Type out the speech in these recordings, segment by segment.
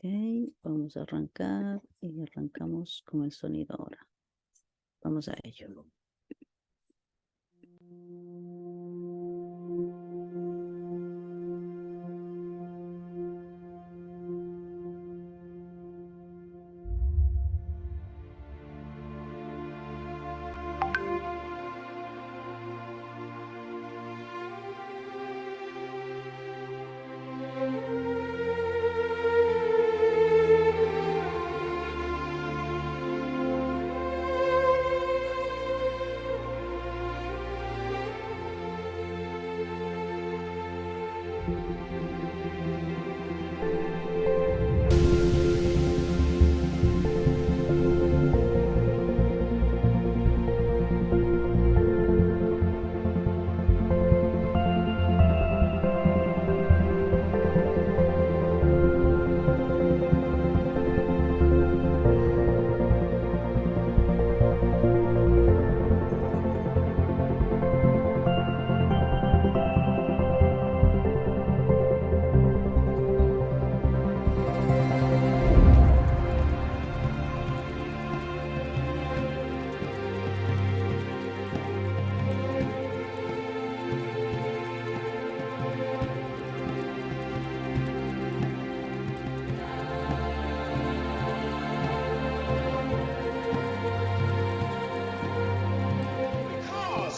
Vamos a arrancar y arrancamos con el sonido ahora. Vamos a ello.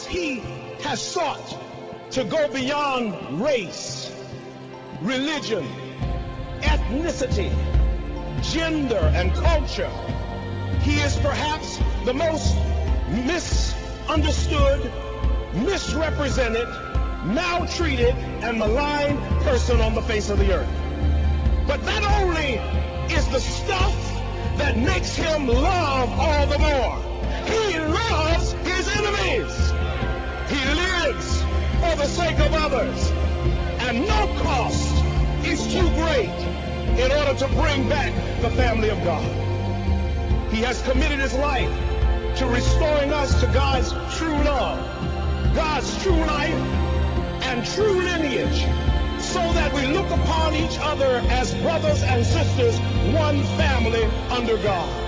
He has sought to go beyond race, religion, ethnicity, gender, and culture. He is perhaps the most misunderstood, misrepresented, maltreated, and maligned person on the face of the earth. But that only is the stuff that makes him love all the more. He loves his enemies. He lives for the sake of others, and no cost is too great in order to bring back the family of God. He has committed his life to restoring us to God's true love, God's true life, and true lineage, so that we look upon each other as brothers and sisters, one family under God.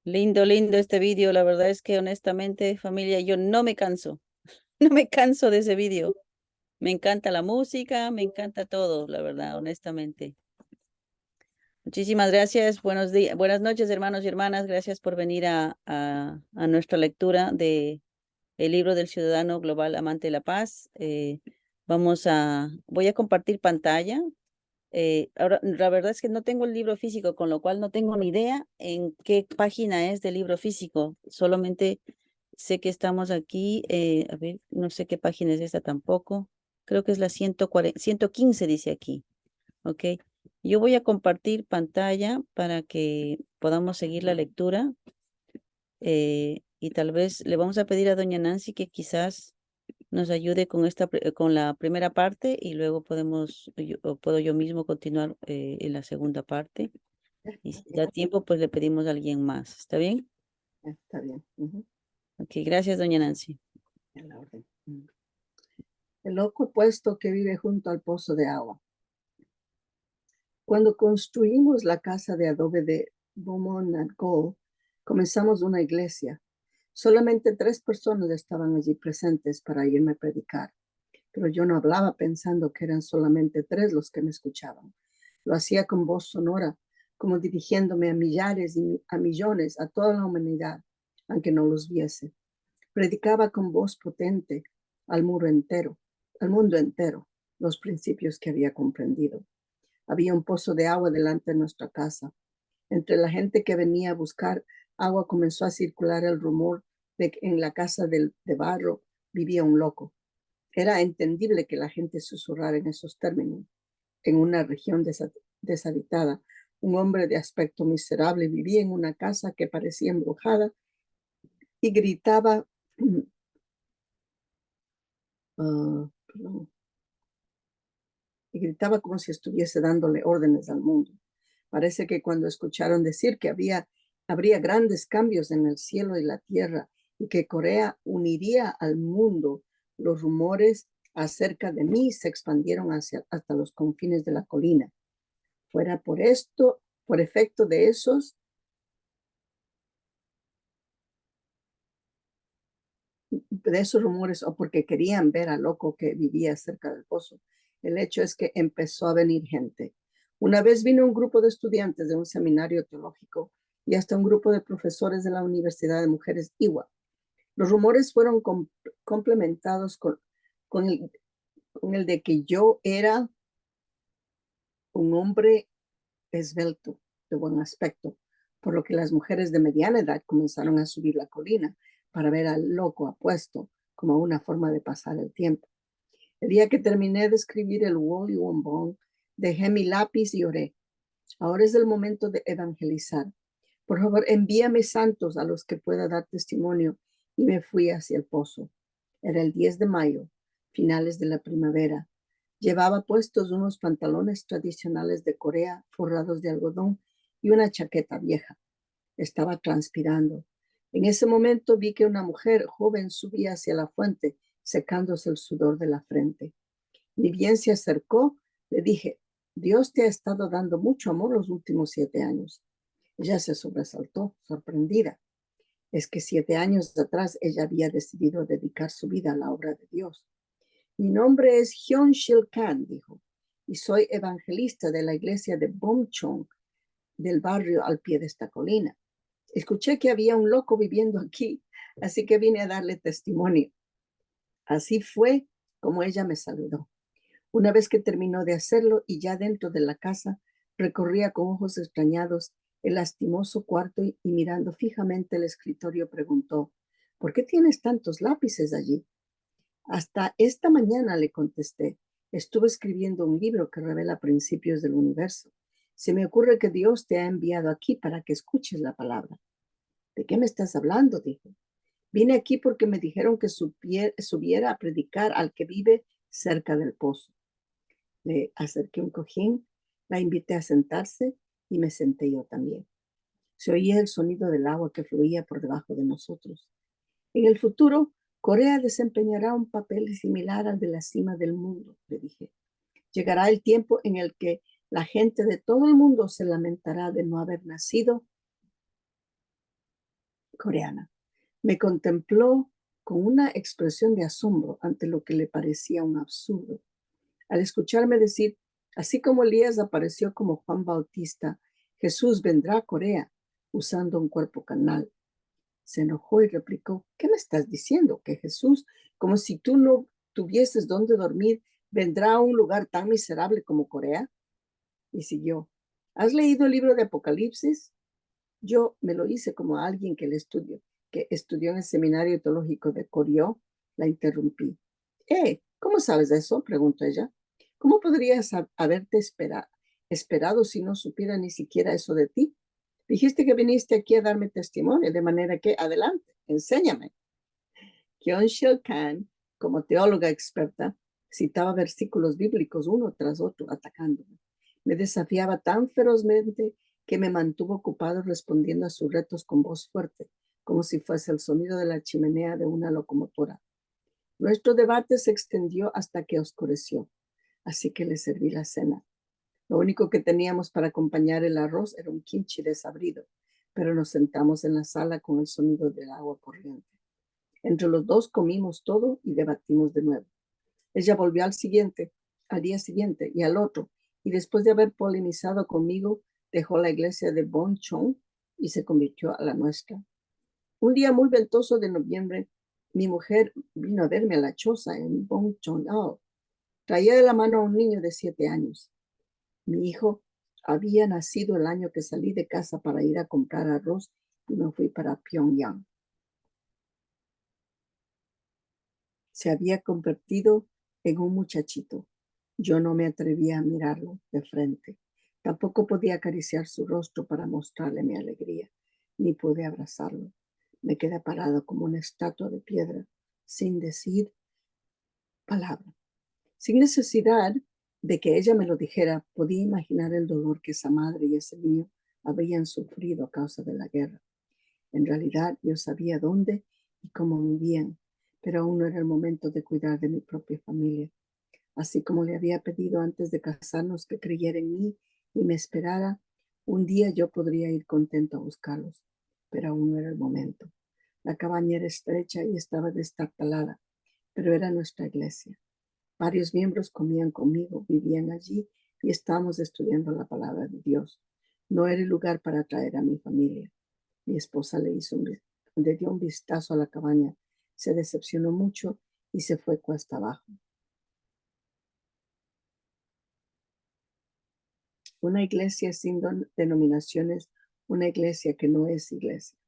Lindo, lindo este vídeo. La verdad es que honestamente, familia, yo no me canso. No me canso de ese vídeo. Me encanta la música, me encanta todo, la verdad, honestamente. Muchísimas gracias. Buenos días, buenas noches, hermanos y hermanas. Gracias por venir a nuestra lectura de el libro del ciudadano global amante de la paz. Voy a compartir pantalla. Ahora, la verdad es que no tengo el libro físico, con lo cual no tengo ni idea en qué página es del libro físico. Solamente sé que estamos aquí. A ver, no sé qué página es esta tampoco. Creo que es la 140, 115 dice aquí. Ok. Yo voy a compartir pantalla para que podamos seguir la lectura. Y tal vez le vamos a pedir a doña Nancy que quizás nos ayude con con la primera parte y luego o puedo yo mismo continuar en la segunda parte. Y si da tiempo, pues le pedimos a alguien más. ¿Está bien? Está bien. Ok, gracias, doña Nancy. En la orden. El loco puesto que vive junto al pozo de agua. Cuando construimos la casa de adobe de Beaumont and Gold, comenzamos una iglesia. Solamente 3 personas estaban allí presentes para irme a predicar, pero yo no hablaba pensando que eran solamente 3 los que me escuchaban. Lo hacía con voz sonora, como dirigiéndome a millares y a millones, a toda la humanidad, aunque no los viese. Predicaba con voz potente al mundo entero, los principios que había comprendido. Había un pozo de agua delante de nuestra casa. Entre la gente que venía a buscar agua comenzó a circular el rumor de que en la casa de barro vivía un loco. Era entendible que la gente susurrara en esos términos. En una región deshabitada, un hombre de aspecto miserable vivía en una casa que parecía embrujada y gritaba como si estuviese dándole órdenes al mundo. Parece que cuando escucharon decir que habría grandes cambios en el cielo y la tierra y que Corea uniría al mundo, los rumores acerca de mí se expandieron hasta los confines de la colina. Fuera por efecto de esos rumores o porque querían ver al loco que vivía cerca del pozo. El hecho es que empezó a venir gente. Una vez vino un grupo de estudiantes de un seminario teológico y hasta un grupo de profesores de la Universidad de Mujeres Iowa. Los rumores fueron complementados con el de que yo era un hombre esbelto, de buen aspecto, por lo que las mujeres de mediana edad comenzaron a subir la colina para ver al loco apuesto como una forma de pasar el tiempo. El día que terminé de escribir el Woli Wombong, dejé mi lápiz y oré. Ahora es el momento de evangelizar. Por favor, envíame santos a los que pueda dar testimonio. Y me fui hacia el pozo. Era el 10 de mayo, finales de la primavera. Llevaba puestos unos pantalones tradicionales de Corea forrados de algodón y una chaqueta vieja. Estaba transpirando. En ese momento vi que una mujer joven subía hacia la fuente, secándose el sudor de la frente. Ni bien se acercó, le dije, Dios te ha estado dando mucho amor los últimos 7 años. Ella se sobresaltó, sorprendida. Es que 7 años atrás ella había decidido dedicar su vida a la obra de Dios. Mi nombre es Hyun Shil Khan, dijo, y soy evangelista de la iglesia de Bomchong, del barrio al pie de esta colina. Escuché que había un loco viviendo aquí, así que vine a darle testimonio. Así fue como ella me saludó. Una vez que terminó de hacerlo y ya dentro de la casa, recorría con ojos extrañados el lastimoso cuarto y mirando fijamente el escritorio preguntó, ¿por qué tienes tantos lápices allí? Hasta esta mañana, le contesté, estuve escribiendo un libro que revela principios del universo. Se me ocurre que Dios te ha enviado aquí para que escuches la palabra. ¿De qué me estás hablando?, dijo. Vine aquí porque me dijeron que subiera a predicar al que vive cerca del pozo. Le acerqué un cojín, la invité a sentarse y me senté yo también. Se oía el sonido del agua que fluía por debajo de nosotros. En el futuro, Corea desempeñará un papel similar al de la cima del mundo, le dije. Llegará el tiempo en el que la gente de todo el mundo se lamentará de no haber nacido coreana. Me contempló con una expresión de asombro ante lo que le parecía un absurdo. Al escucharme decir, así como Elías apareció como Juan Bautista, Jesús vendrá a Corea usando un cuerpo carnal. Se enojó y replicó, ¿qué me estás diciendo? Que Jesús, como si tú no tuvieses dónde dormir, vendrá a un lugar tan miserable como Corea. Y siguió, ¿has leído el libro de Apocalipsis? Yo me lo hice como alguien que estudió en el seminario teológico de Corio. La interrumpí. ¿Cómo sabes eso? Preguntó ella. ¿Cómo podrías haberte esperado si no supiera ni siquiera eso de ti? Dijiste que viniste aquí a darme testimonio, de manera que, adelante, enséñame. Kyung-Shil Khan, como teóloga experta, citaba versículos bíblicos uno tras otro, atacándome. Me desafiaba tan ferozmente que me mantuvo ocupado respondiendo a sus retos con voz fuerte, como si fuese el sonido de la chimenea de una locomotora. Nuestro debate se extendió hasta que oscureció, así que le serví la cena. Lo único que teníamos para acompañar el arroz era un kimchi desabrido, pero nos sentamos en la sala con el sonido del agua corriente. Entre los dos comimos todo y debatimos de nuevo. Ella volvió al día siguiente y al otro, y después de haber polemizado conmigo, dejó la iglesia de Bonchon y se convirtió a la nuestra. Un día muy ventoso de noviembre, mi mujer vino a verme a la choza en Bonchon. Traía de la mano a un niño de 7 años. Mi hijo había nacido el año que salí de casa para ir a comprar arroz y me fui para Pyongyang. Se había convertido en un muchachito. Yo no me atrevía a mirarlo de frente. Tampoco podía acariciar su rostro para mostrarle mi alegría, ni pude abrazarlo. Me quedé parado como una estatua de piedra, sin decir palabra. Sin necesidad de que ella me lo dijera, podía imaginar el dolor que esa madre y ese niño habían sufrido a causa de la guerra. En realidad, yo sabía dónde y cómo vivían, pero aún no era el momento de cuidar de mi propia familia. Así como le había pedido antes de casarnos que creyera en mí y me esperara, un día yo podría ir contento a buscarlos, pero aún no era el momento. La cabaña era estrecha y estaba destartalada, pero era nuestra iglesia. Varios miembros comían conmigo, vivían allí y estábamos estudiando la palabra de Dios. No era el lugar para traer a mi familia. Mi esposa le dio un vistazo a la cabaña, se decepcionó mucho y se fue cuesta abajo. Una iglesia sin denominaciones, una iglesia que no es iglesia.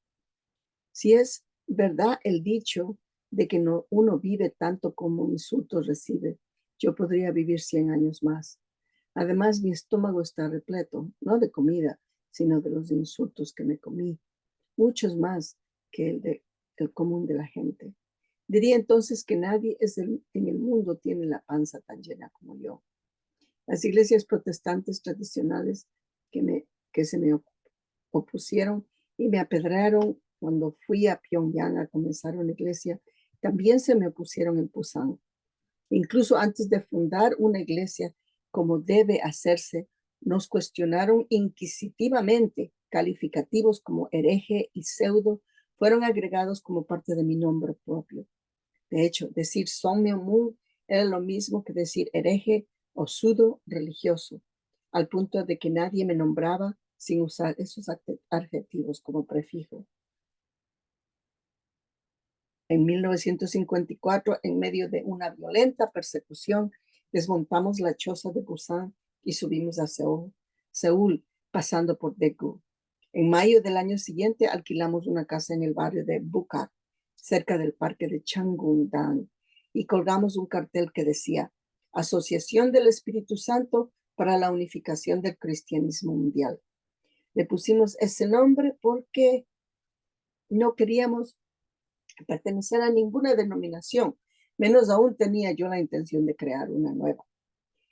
Si es verdad el dicho de que uno vive tanto como insultos recibe, yo podría vivir 100 años más. Además, mi estómago está repleto, no de comida, sino de los insultos que me comí, muchos más que el común de la gente. Diría entonces que nadie en el mundo tiene la panza tan llena como yo. Las iglesias protestantes tradicionales que se me opusieron y me apedrearon cuando fui a Pyongyang a comenzar una iglesia, también se me opusieron en Pusan. Incluso antes de fundar una iglesia como debe hacerse, nos cuestionaron inquisitivamente. Calificativos como hereje y pseudo fueron agregados como parte de mi nombre propio. De hecho, decir Son Myung-moon era lo mismo que decir hereje o pseudo religioso, al punto de que nadie me nombraba sin usar esos adjetivos como prefijo. En 1954, en medio de una violenta persecución, desmontamos la choza de Busan y subimos a Seúl, pasando por Daegu. En mayo del año siguiente, alquilamos una casa en el barrio de Bukak, cerca del parque de Changgundang, y colgamos un cartel que decía: Asociación del Espíritu Santo para la Unificación del Cristianismo Mundial. Le pusimos ese nombre porque no queríamos pertenecer a ninguna denominación, menos aún tenía yo la intención de crear una nueva.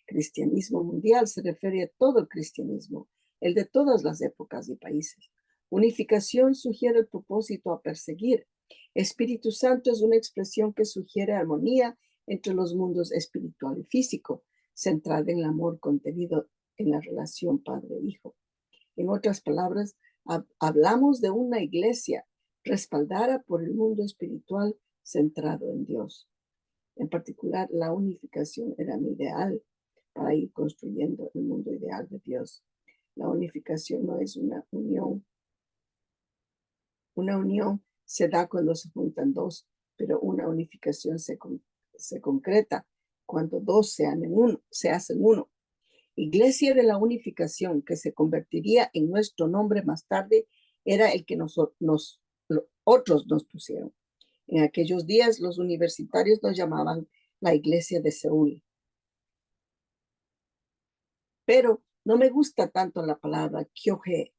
Cristianismo mundial se refiere a todo el cristianismo, el de todas las épocas y países. Unificación sugiere el propósito a perseguir. Espíritu Santo es una expresión que sugiere armonía entre los mundos espiritual y físico, centrada en el amor contenido en la relación padre-hijo. En otras palabras, hablamos de una iglesia, respaldada por el mundo espiritual centrado en Dios. En particular, la unificación era mi ideal para ir construyendo el mundo ideal de Dios. La unificación no es una unión. Una unión se da cuando se juntan dos, pero una unificación se concreta cuando dos se hacen uno. Iglesia de la Unificación, que se convertiría en nuestro nombre más tarde, era el que otros nos pusieron. En aquellos días, los universitarios nos llamaban la Iglesia de Seúl. Pero no me gusta tanto la palabra Kyoje,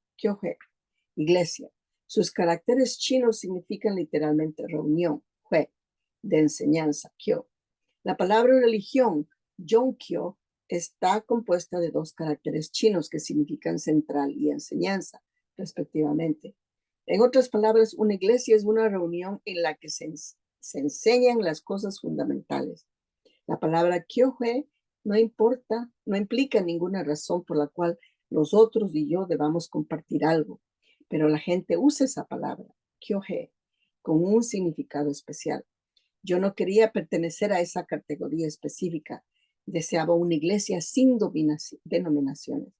iglesia. Sus caracteres chinos significan literalmente reunión, Hue, de enseñanza, Kyo. La palabra religión, Yongkyo, está compuesta de dos caracteres chinos que significan central y enseñanza, respectivamente. En otras palabras, una iglesia es una reunión en la que se enseñan las cosas fundamentales. La palabra Kyoje no implica ninguna razón por la cual nosotros y yo debamos compartir algo, pero la gente usa esa palabra, Kyoje, con un significado especial. Yo no quería pertenecer a esa categoría específica. Deseaba una iglesia sin denominaciones.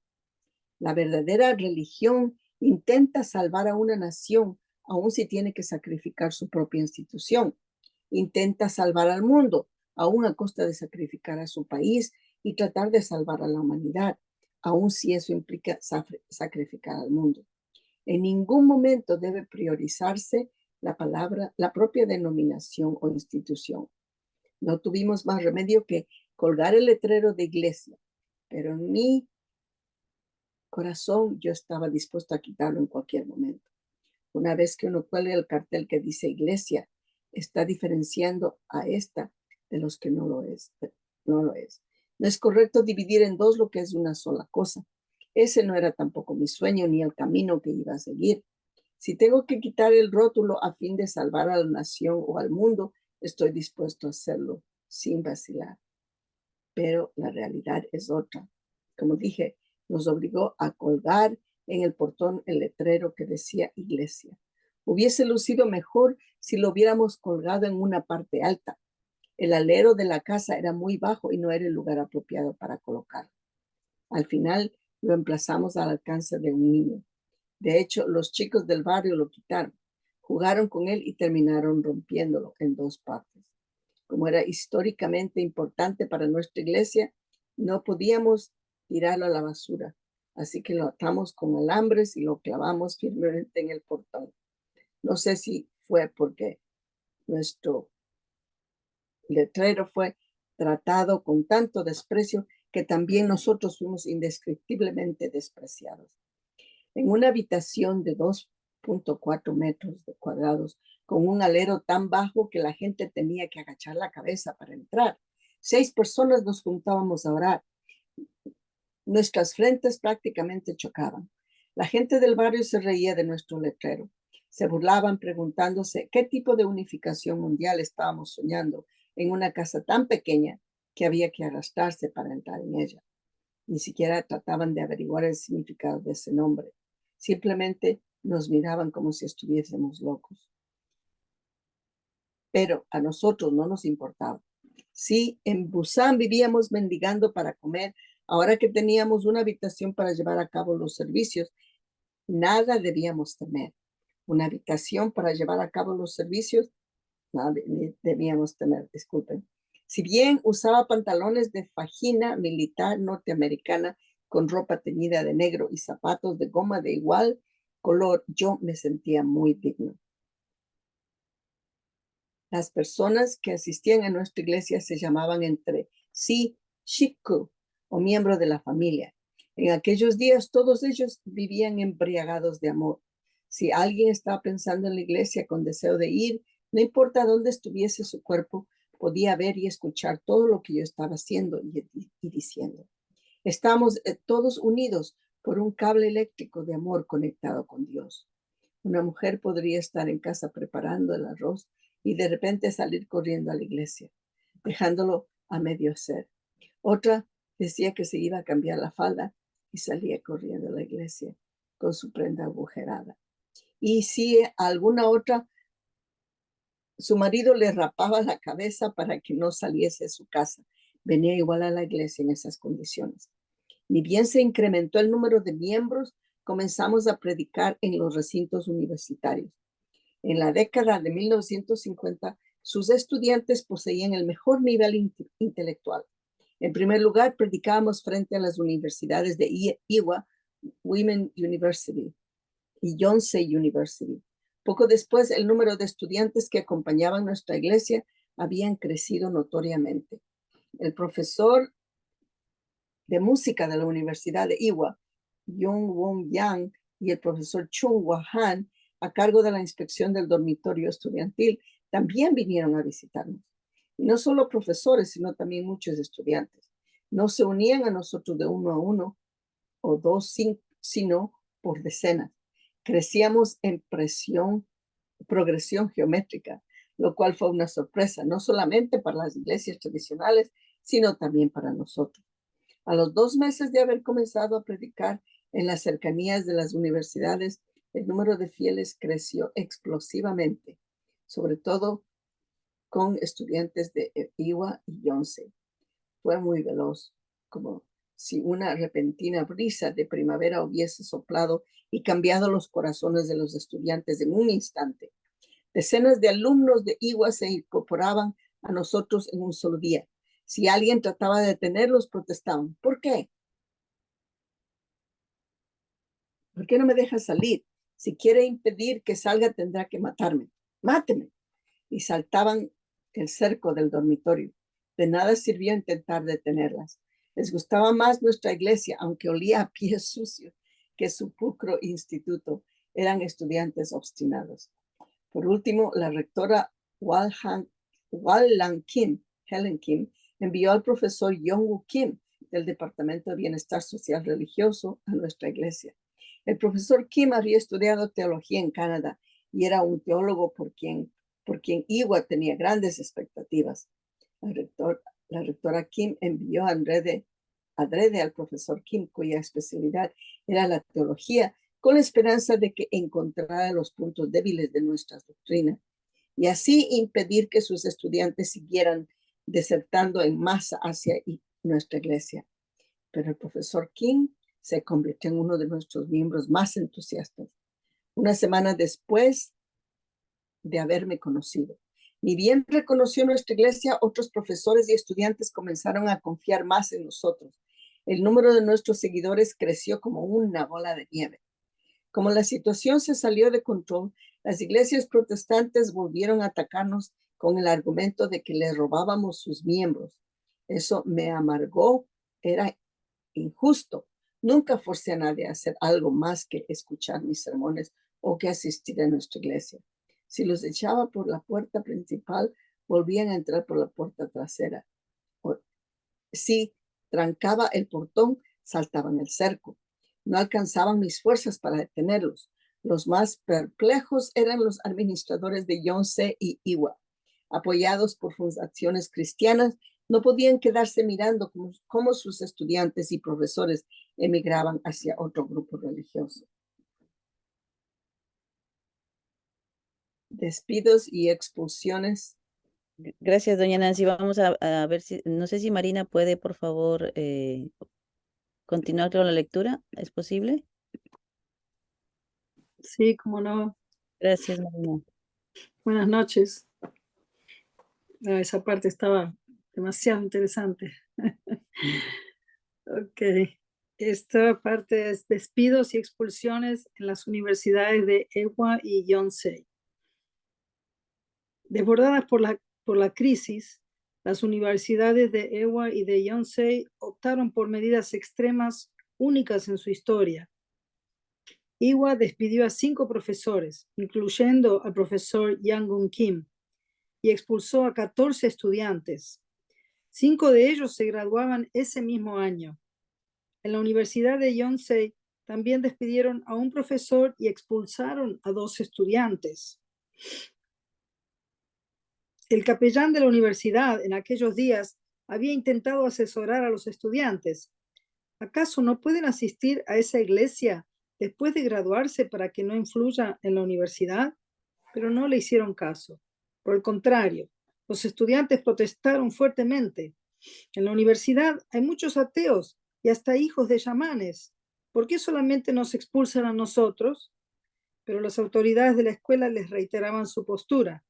La verdadera religión intenta salvar a una nación, aun si tiene que sacrificar su propia institución. Intenta salvar al mundo, aun a costa de sacrificar a su país y tratar de salvar a la humanidad, aun si eso implica sacrificar al mundo. En ningún momento debe priorizarse la propia denominación o institución. No tuvimos más remedio que colgar el letrero de iglesia, pero en mi corazón yo estaba dispuesto a quitarlo en cualquier momento. Una vez que uno cuelga el cartel que dice iglesia, está diferenciando a esta de los que no lo es. No es correcto dividir en dos lo que es una sola cosa. Ese no era tampoco mi sueño ni el camino que iba a seguir. Si tengo que quitar el rótulo a fin de salvar a la nación o al mundo, estoy dispuesto a hacerlo sin vacilar. Pero la realidad es otra. Como dije, nos obligó a colgar en el portón el letrero que decía iglesia. Hubiese lucido mejor si lo hubiéramos colgado en una parte alta. El alero de la casa era muy bajo y no era el lugar apropiado para colocarlo. Al final lo emplazamos al alcance de un niño. De hecho, los chicos del barrio lo quitaron, jugaron con él y terminaron rompiéndolo en dos partes. Como era históricamente importante para nuestra iglesia, no podíamos tirarlo a la basura. Así que lo atamos con alambres y lo clavamos firmemente en el portón. No sé si fue porque nuestro letrero fue tratado con tanto desprecio que también nosotros fuimos indescriptiblemente despreciados. En una habitación de 2.4 metros cuadrados, con un alero tan bajo que la gente tenía que agachar la cabeza para entrar, 6 personas nos juntábamos a orar. Nuestras frentes prácticamente chocaban. La gente del barrio se reía de nuestro letrero. Se burlaban preguntándose qué tipo de unificación mundial estábamos soñando en una casa tan pequeña que había que arrastrarse para entrar en ella. Ni siquiera trataban de averiguar el significado de ese nombre. Simplemente nos miraban como si estuviésemos locos. Pero a nosotros no nos importaba. Si en Busan vivíamos mendigando para comer, ahora que teníamos una habitación para llevar a cabo los servicios, nada debíamos temer. Una habitación para llevar a cabo los servicios, nada debíamos temer, disculpen. Si bien usaba pantalones de fajina militar norteamericana con ropa teñida de negro y zapatos de goma de igual color, yo me sentía muy digno. Las personas que asistían a nuestra iglesia se llamaban entre sí shikku o miembro de la familia. En aquellos días todos ellos vivían embriagados de amor. Si alguien estaba pensando en la iglesia con deseo de ir, no importa dónde estuviese su cuerpo, podía ver y escuchar todo lo que yo estaba haciendo y diciendo. Estamos todos unidos por un cable eléctrico de amor conectado con Dios. Una mujer podría estar en casa preparando el arroz y de repente salir corriendo a la iglesia, dejándolo a medio hacer. Otra decía que se iba a cambiar la falda y salía corriendo a la iglesia con su prenda agujerada. Y si alguna otra, su marido le rapaba la cabeza para que no saliese de su casa, venía igual a la iglesia en esas condiciones. Ni bien se incrementó el número de miembros, comenzamos a predicar en los recintos universitarios. En la década de 1950, sus estudiantes poseían el mejor nivel intelectual. En primer lugar, predicábamos frente a las universidades de Iowa Women University y Yonsei University. Poco después, el número de estudiantes que acompañaban nuestra iglesia habían crecido notoriamente. El profesor de música de la Universidad de Iowa, Young Won Yang, y el profesor Chung Hwa-han, a cargo de la inspección del dormitorio estudiantil, también vinieron a visitarnos. Y no solo profesores, sino también muchos estudiantes. No se unían a nosotros de uno a uno o dos, sino por decenas. Crecíamos en progresión geométrica, lo cual fue una sorpresa, no solamente para las iglesias tradicionales, sino también para nosotros. A los 2 meses de haber comenzado a predicar en las cercanías de las universidades, el número de fieles creció explosivamente, sobre todo con estudiantes de Iowa y Yonsei. Fue muy veloz, como si una repentina brisa de primavera hubiese soplado y cambiado los corazones de los estudiantes en un instante. Decenas de alumnos de Iowa se incorporaban a nosotros en un solo día. Si alguien trataba de detenerlos, protestaban. ¿Por qué? ¿Por qué no me deja salir? Si quiere impedir que salga, tendrá que matarme. Máteme. Y saltaban el cerco del dormitorio. De nada sirvió intentar detenerlas. Les gustaba más nuestra iglesia, aunque olía a pies sucios, que su pulcro instituto. Eran estudiantes obstinados. Por último, la rectora Wallan Kim, Helen Kim, envió al profesor Young-woo Kim del Departamento de Bienestar Social Religioso a nuestra iglesia. El profesor Kim había estudiado teología en Canadá y era un teólogo por quien Iowa tenía grandes expectativas. La rectora Kim envió adrede al profesor Kim, cuya especialidad era la teología, con la esperanza de que encontrara los puntos débiles de nuestras doctrinas y así impedir que sus estudiantes siguieran desertando en masa hacia nuestra iglesia. Pero el profesor Kim se convirtió en uno de nuestros miembros más entusiastas. Una semana después de haberme conocido, ni bien reconoció nuestra iglesia, otros profesores y estudiantes comenzaron a confiar más en nosotros. El número de nuestros seguidores creció como una bola de nieve. Como la situación se salió de control, las iglesias protestantes volvieron a atacarnos con el argumento de que les robábamos sus miembros. Eso me amargó, era injusto. Nunca forcé a nadie a hacer algo más que escuchar mis sermones o que asistir a nuestra iglesia. Si los echaba por la puerta principal, volvían a entrar por la puerta trasera. Si trancaba el portón, saltaban el cerco. No alcanzaban mis fuerzas para detenerlos. Los más perplejos eran los administradores de Yonsei y Iowa. Apoyados por fundaciones cristianas, no podían quedarse mirando cómo sus estudiantes y profesores emigraban hacia otro grupo religioso. Despidos y expulsiones. Gracias, doña Nancy. Vamos a ver si, no sé si Marina puede, por favor, continuar con la lectura. ¿Es posible? Sí, cómo no. Gracias, Marina. Buenas noches. Esa parte estaba demasiado interesante. Ok. Esta parte es despidos y expulsiones en las universidades de Iowa y Yonsei. Desbordadas por la crisis, las universidades de Iowa y de Yonsei optaron por medidas extremas únicas en su historia. Iowa despidió a 5 profesores, incluyendo al profesor Yang-gun Kim, y expulsó a 14 estudiantes. 5 de ellos se graduaban ese mismo año. En la Universidad de Yonsei también despidieron a un profesor y expulsaron a 2 estudiantes. El capellán de la universidad en aquellos días había intentado asesorar a los estudiantes. ¿Acaso no pueden asistir a esa iglesia después de graduarse para que no influya en la universidad, pero no le hicieron caso. Por el contrario, los estudiantes protestaron fuertemente. En la universidad hay muchos ateos y hasta hijos de chamanes. ¿Por qué solamente nos expulsan a nosotros? Pero las autoridades de la escuela les reiteraban su postura.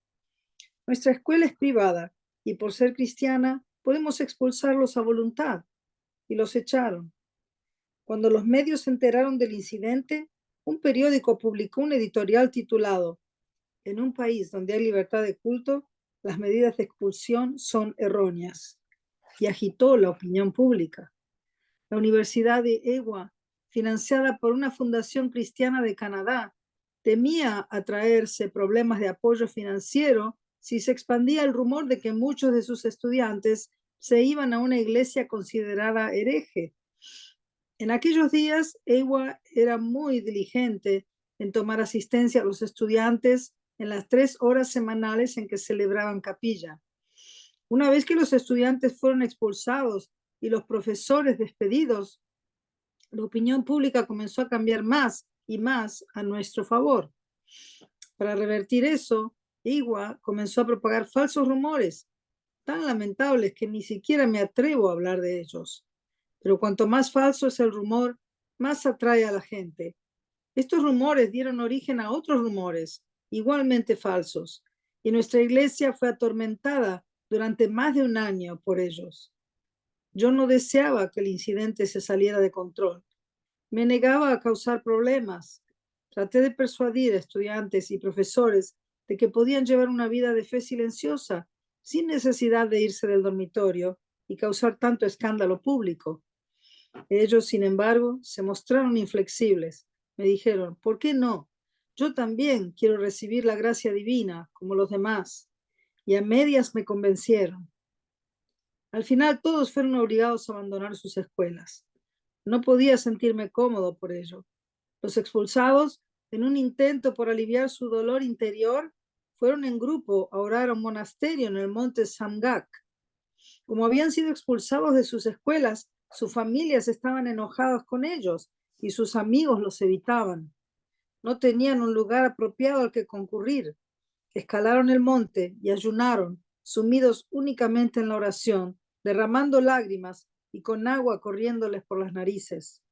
Nuestra escuela es privada y por ser cristiana podemos expulsarlos a voluntad. Y los echaron. Cuando los medios se enteraron del incidente, un periódico publicó un editorial titulado "En un país donde hay libertad de culto, las medidas de expulsión son erróneas", y agitó la opinión pública. La Universidad de Iowa, financiada por una fundación cristiana de Canadá, temía atraerse problemas de apoyo financiero si se expandía el rumor de que muchos de sus estudiantes se iban a una iglesia considerada hereje. En aquellos días, Iowa era muy diligente en tomar asistencia a los estudiantes en las 3 horas semanales en que celebraban capilla. Una vez que los estudiantes fueron expulsados y los profesores despedidos, la opinión pública comenzó a cambiar más y más a nuestro favor. Para revertir eso, Iowa comenzó a propagar falsos rumores, tan lamentables que ni siquiera me atrevo a hablar de ellos. Pero cuanto más falso es el rumor, más atrae a la gente. Estos rumores dieron origen a otros rumores, igualmente falsos, y nuestra iglesia fue atormentada durante más de un año por ellos. Yo no deseaba que el incidente se saliera de control. Me negaba a causar problemas. Traté de persuadir a estudiantes y profesores de que podían llevar una vida de fe silenciosa, sin necesidad de irse del dormitorio y causar tanto escándalo público. Ellos, sin embargo, se mostraron inflexibles. Me dijeron, ¿por qué no? Yo también quiero recibir la gracia divina, como los demás. Y a medias me convencieron. Al final, todos fueron obligados a abandonar sus escuelas. No podía sentirme cómodo por ello. Los expulsados, en un intento por aliviar su dolor interior, fueron en grupo a orar a un monasterio en el monte Samgak. Como habían sido expulsados de sus escuelas, sus familias estaban enojadas con ellos y sus amigos los evitaban. No tenían un lugar apropiado al que concurrir. Escalaron el monte y ayunaron, sumidos únicamente en la oración, derramando lágrimas y con agua corriéndoles por las narices.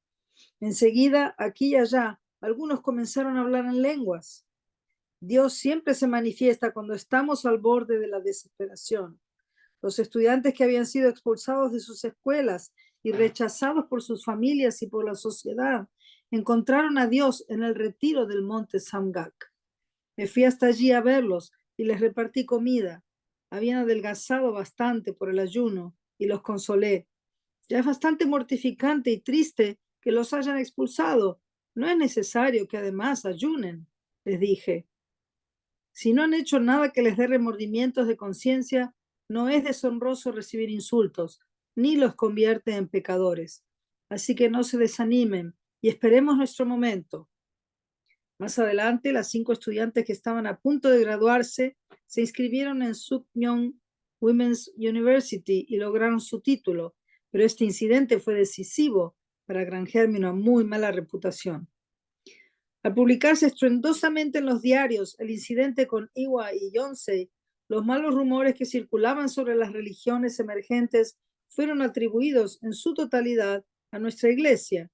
Enseguida, aquí y allá, algunos comenzaron a hablar en lenguas. Dios siempre se manifiesta cuando estamos al borde de la desesperación. Los estudiantes que habían sido expulsados de sus escuelas y rechazados por sus familias y por la sociedad, encontraron a Dios en el retiro del monte Samgak. Me fui hasta allí a verlos y les repartí comida. Habían adelgazado bastante por el ayuno y los consolé. Ya es bastante mortificante y triste que los hayan expulsado. No es necesario que además ayunen, les dije. Si no han hecho nada que les dé remordimientos de conciencia, no es deshonroso recibir insultos, ni los convierte en pecadores. Así que no se desanimen y esperemos nuestro momento. Más adelante, las 5 estudiantes que estaban a punto de graduarse se inscribieron en Suknyong Women's University y lograron su título, pero este incidente fue decisivo para granjearme una muy mala reputación. Al publicarse estruendosamente en los diarios el incidente con Iowa y Yonsei, los malos rumores que circulaban sobre las religiones emergentes fueron atribuidos en su totalidad a nuestra iglesia.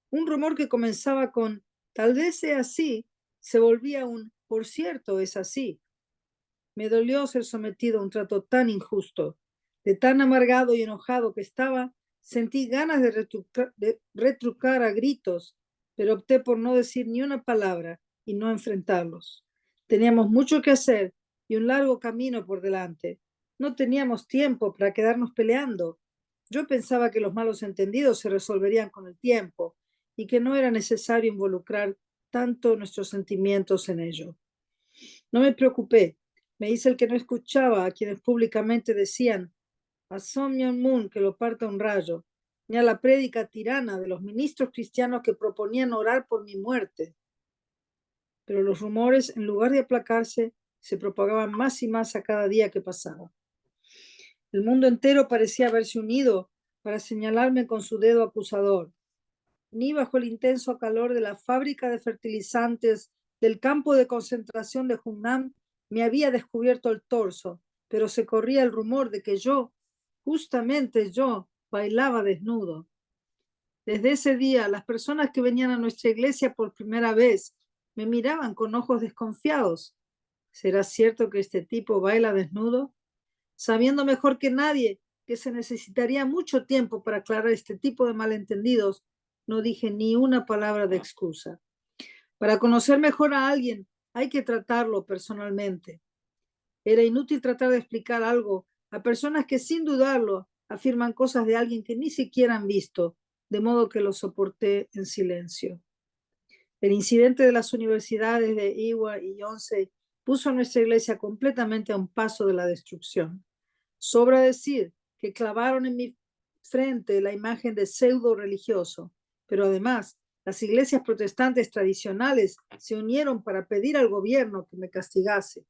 Un rumor que comenzaba con "tal vez sea así", se volvía un "por cierto, es así". Me dolió ser sometido a un trato tan injusto. De tan amargado y enojado que estaba, sentí ganas de retrucar a gritos, pero opté por no decir ni una palabra y no enfrentarlos. Teníamos mucho que hacer y un largo camino por delante. No teníamos tiempo para quedarnos peleando. Yo pensaba que los malos entendidos se resolverían con el tiempo y que no era necesario involucrar tanto nuestros sentimientos en ello. No me preocupé. Me hice el que no escuchaba a quienes públicamente decían a Son Myung-moon que lo parta un rayo, ni a la prédica tirana de los ministros cristianos que proponían orar por mi muerte. Pero los rumores, en lugar de aplacarse, se propagaban más y más a cada día que pasaba. El mundo entero parecía haberse unido para señalarme con su dedo acusador. ni bajo el intenso calor de la fábrica de fertilizantes del campo de concentración de Hunnam me había descubierto el torso, pero se corría el rumor de que yo, justamente yo, bailaba desnudo. Desde ese día, las personas que venían a nuestra iglesia por primera vez me miraban con ojos desconfiados. ¿Será cierto que este tipo baila desnudo? Sabiendo mejor que nadie que se necesitaría mucho tiempo para aclarar este tipo de malentendidos, no dije ni una palabra de excusa. Para conocer mejor a alguien, hay que tratarlo personalmente. Era inútil tratar de explicar algo a personas que sin dudarlo afirman cosas de alguien que ni siquiera han visto, de modo que lo soporté en silencio. El incidente de las universidades de Iowa y Yonsei puso a nuestra iglesia completamente a un paso de la destrucción. Sobra decir que clavaron en mi frente la imagen de pseudo religioso, pero además las iglesias protestantes tradicionales se unieron para pedir al gobierno que me castigase.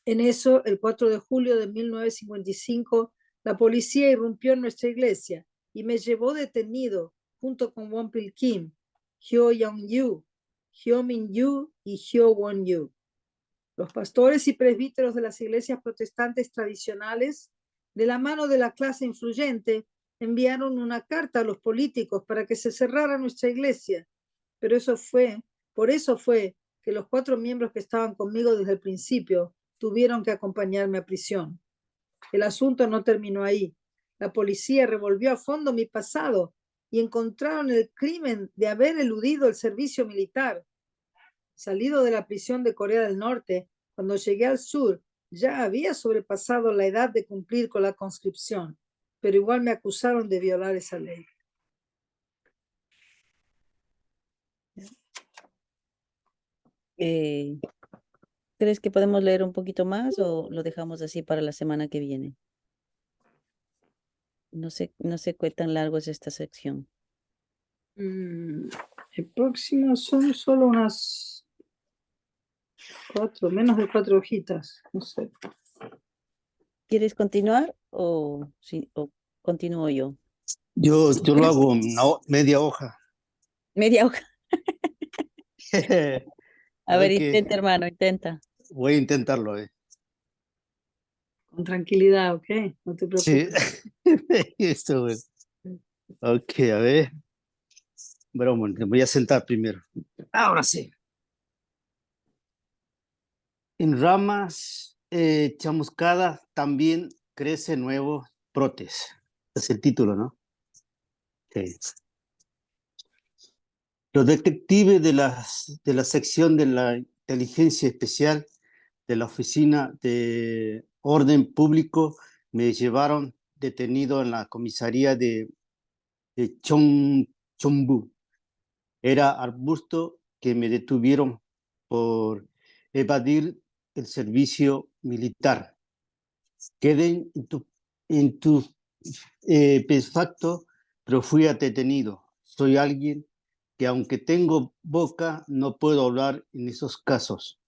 En eso, el 4 de julio de 1955, la policía irrumpió en nuestra iglesia y me llevó detenido junto con Wonpil Kim, Hyo Young-yu, Hyo Min-yu y Hyo Won-yu. Los pastores y presbíteros de las iglesias protestantes tradicionales, de la mano de la clase influyente, enviaron una carta a los políticos para que se cerrara nuestra iglesia. Pero por eso fue que los 4 miembros que estaban conmigo desde el principio tuvieron que acompañarme a prisión. El asunto no terminó ahí. La policía revolvió a fondo mi pasado y encontraron el crimen de haber eludido el servicio militar. Salido de la prisión de Corea del Norte, cuando llegué al sur, ya había sobrepasado la edad de cumplir con la conscripción, pero igual me acusaron de violar esa ley. ¿Crees que podemos leer un poquito más o lo dejamos así para la semana que viene? No sé qué tan largo es esta sección. El próximo son solo unas 4, menos de 4 hojitas, no sé. ¿Quieres continuar o continúo yo? Yo lo hago media hoja. Media hoja. A ver, Ok, intenta, hermano, intenta. voy a intentarlo. Con tranquilidad, ¿ok? No te Sí, preocupes. esto es. Ok, a ver. Bueno, me voy a sentar primero. Ahora sí. En ramas chamuscadas también crece nuevo brotes. Es el título, ¿no? Sí. Los detectives de la sección de la inteligencia especial de la Oficina de Orden Público me llevaron detenido en la comisaría de Chombu. Era arbusto que me detuvieron por evadir el servicio militar. Quedé estupefacto, pero fui detenido. Soy alguien que aunque tengo boca, no puedo hablar en esos casos.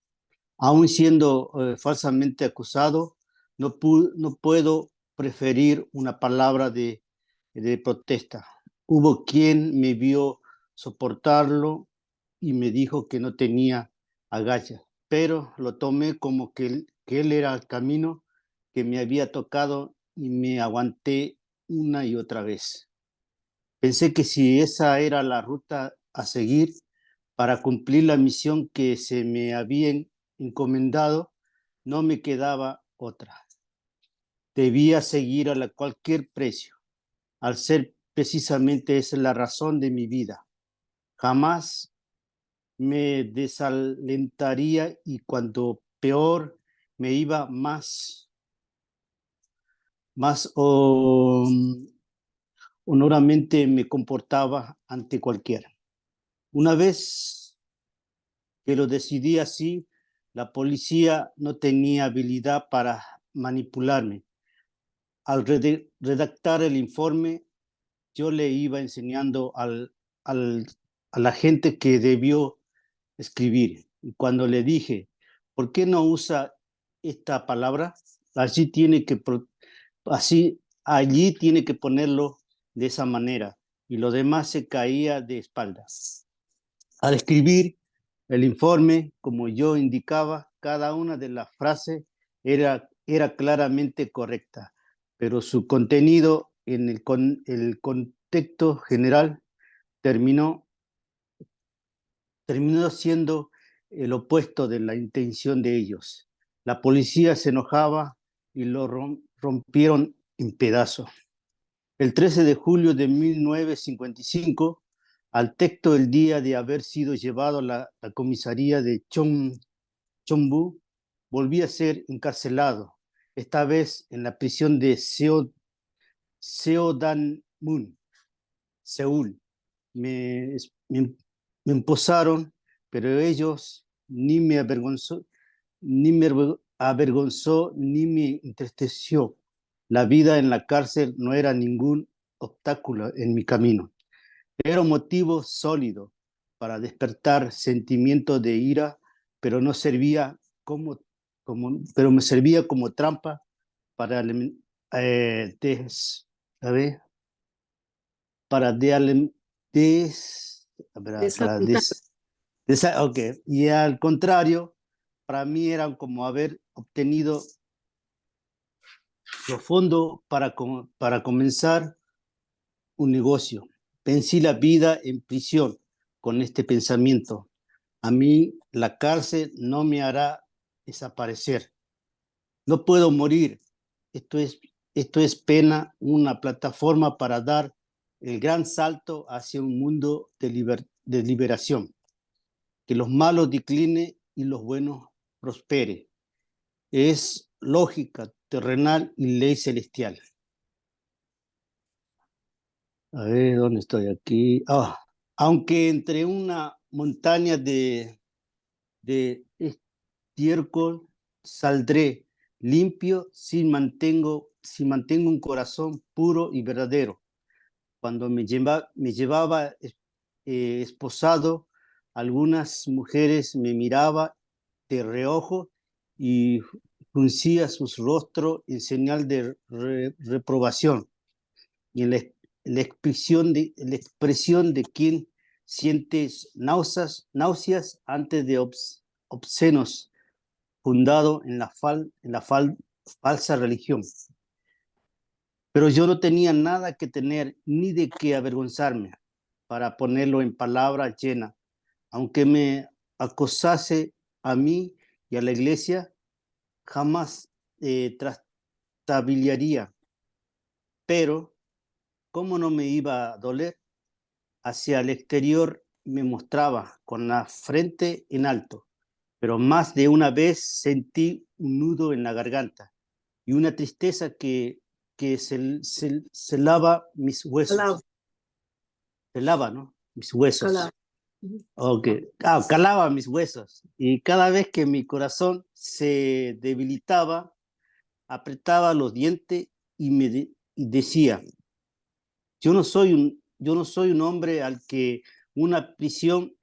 Aún siendo falsamente acusado, no puedo preferir una palabra de protesta. Hubo quien me vio soportarlo y me dijo que no tenía agallas, pero lo tomé como que él era el camino que me había tocado y me aguanté una y otra vez. Pensé que si esa era la ruta a seguir para cumplir la misión que se me había encomendado, no me quedaba otra. Debía seguir a cualquier precio, al ser precisamente esa la razón de mi vida. Jamás me desalentaría y cuando peor me iba más honorablemente me comportaba ante cualquiera. Una vez que lo decidí así, la policía no tenía habilidad para manipularme. Al redactar el informe, yo le iba enseñando a la gente que debió escribir. Y cuando le dije, ¿por qué no usa esta palabra? Allí tiene que ponerlo de esa manera. y lo demás se caía de espaldas. Al escribir el informe, como yo indicaba, cada una de las frases era claramente correcta, pero su contenido en el contexto general terminó siendo el opuesto de la intención de ellos. La policía se enojaba y lo rompieron en pedazos. El 13 de julio de 1955, al texto del día de haber sido llevado a la comisaría de Chonbu, volví a ser encarcelado, esta vez en la prisión de Seodanmun, Seúl. Me emposaron, pero ellos ni me avergonzó, ni me entristeció. La vida en la cárcel no era ningún obstáculo en mi camino. Era un motivo sólido para despertar sentimientos de ira, pero no servía pero me servía como trampa para Desalentar. okay. Y al contrario, para mí eran como haber obtenido los fondos para comenzar un negocio. Vencí la vida en prisión con este pensamiento. A mí la cárcel no me hará desaparecer. No puedo morir. Esto es pena, una plataforma para dar el gran salto hacia un mundo de liberación. Que los malos declinen y los buenos prosperen. Es lógica terrenal y ley celestial. A ver, ¿dónde estoy aquí? Aunque entre una montaña de estiércol saldré limpio si mantengo un corazón puro y verdadero. Cuando me llevaba esposado, algunas mujeres me miraban de reojo y fruncía sus rostros en señal de reprobación. Y en la expresión de quien siente náuseas antes de obscenos, fundado en la falsa religión. Pero yo no tenía nada que tener ni de qué avergonzarme, para ponerlo en palabras llenas. Aunque me acosase a mí y a la iglesia, jamás trastabilaría. Pero, ¿cómo no me iba a doler? Hacia el exterior me mostraba con la frente en alto, pero más de una vez sentí un nudo en la garganta y una tristeza que se lava mis huesos. Calaba. Se lava, ¿no? Mis huesos. Calaba. Okay. Calaba mis huesos. Y cada vez que mi corazón se debilitaba, apretaba los dientes y decía, yo no soy un hombre al que una prisión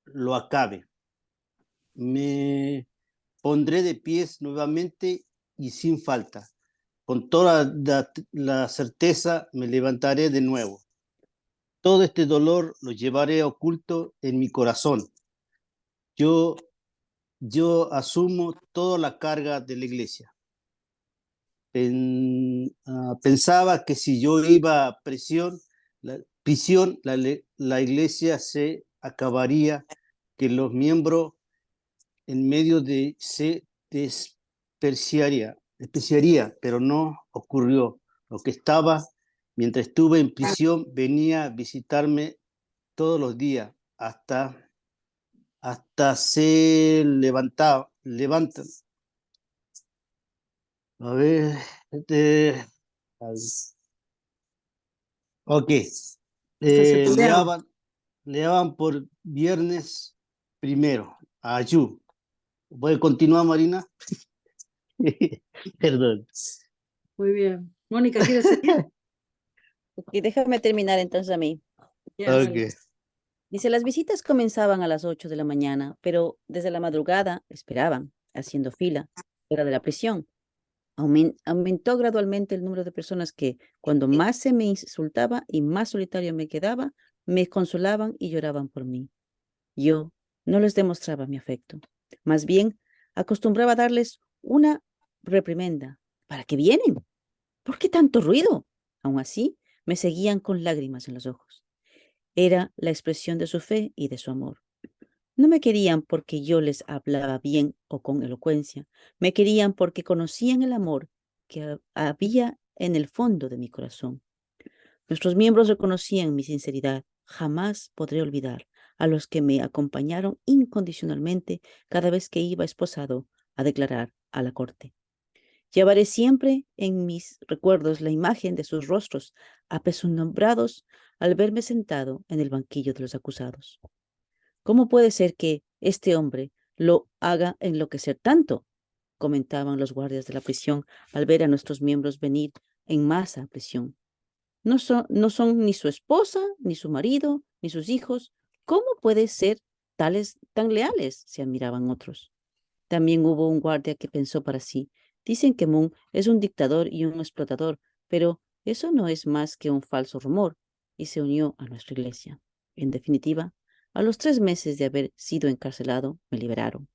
lo acabe. Me pondré de pies nuevamente y sin falta. Con toda la certeza me levantaré de nuevo. Todo este dolor lo llevaré oculto en mi corazón. Yo asumo toda la carga de la iglesia. Pensaba que si yo iba a prisión, la iglesia se acabaría, que los miembros en medio de se despreciaría, pero no ocurrió. Lo que estaba, mientras estuve en prisión, venía a visitarme todos los días hasta se levantan. A ver, ok. Le daban por viernes primero a Ayu. ¿Voy a continuar, Marina? Perdón. Muy bien. Mónica, ¿quieres seguir? Y déjame terminar entonces a mí. Ya, dale. Okay. Dice, las visitas comenzaban a las 8 de la mañana, pero desde la madrugada esperaban, haciendo fila, fuera de la prisión. Aumentó gradualmente el número de personas que, cuando más se me insultaba y más solitario me quedaba, me consolaban y lloraban por mí. Yo no les demostraba mi afecto. Más bien, acostumbraba a darles una reprimenda. ¿Para qué vienen? ¿Por qué tanto ruido? Aún así, me seguían con lágrimas en los ojos. Era la expresión de su fe y de su amor. No me querían porque yo les hablaba bien o con elocuencia. Me querían porque conocían el amor que había en el fondo de mi corazón. Nuestros miembros reconocían mi sinceridad. Jamás podré olvidar a los que me acompañaron incondicionalmente cada vez que iba esposado a declarar a la corte. Llevaré siempre en mis recuerdos la imagen de sus rostros apesadumbrados al verme sentado en el banquillo de los acusados. ¿Cómo puede ser que este hombre lo haga enloquecer tanto? Comentaban los guardias de la prisión al ver a nuestros miembros venir en masa a prisión. No son ni su esposa, ni su marido, ni sus hijos. ¿Cómo puede ser tan leales? Se admiraban otros. También hubo un guardia que pensó para sí. Dicen que Moon es un dictador y un explotador, pero eso no es más que un falso rumor, y se unió a nuestra iglesia. En definitiva, a los 3 meses de haber sido encarcelado, me liberaron,